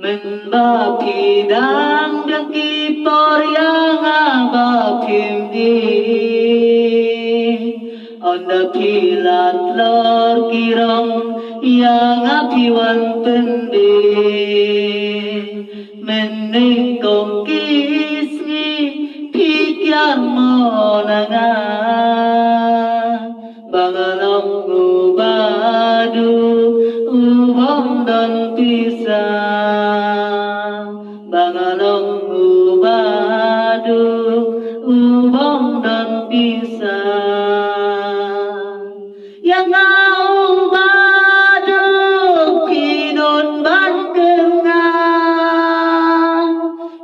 mình ba phi đang đang ki por yang ba phim đi on the phi lat lor ki rong yang phi wan pen đi mình nên công kis ni phi kya mo na nga bangalong ubadu ubom don pisa bangalong ubadu ubom don pisa yang ubadu pinun ban kenga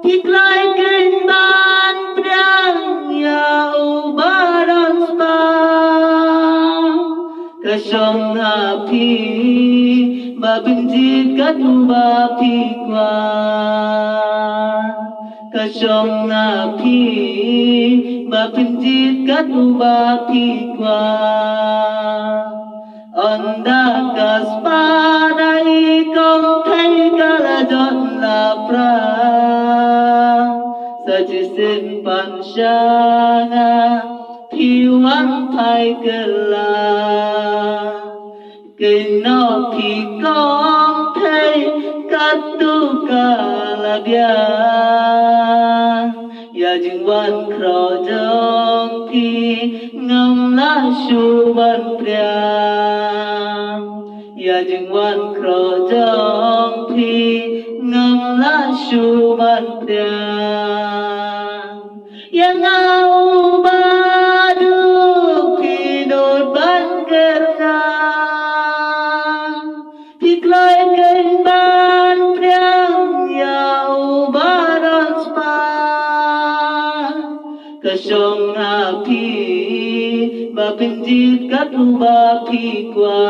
tiklai ken ban prang ya ubadon spa kasong api babinjit katuba pikwa kasong api babinjit katuba pikwa onda kaspada ikong thay kalajot lapra sajisin pansyanga piwang thay kala kino phi con thấy cát tu ca là bia ya jing wan kro jong phi ngam la shu ban pria ya jing wan kro jong phi ngam la shu ban pria ya ngau ba du phi đột ban kerna tiklai ken ban priang yau baran spa kasong api bapinjit katu bapi kwa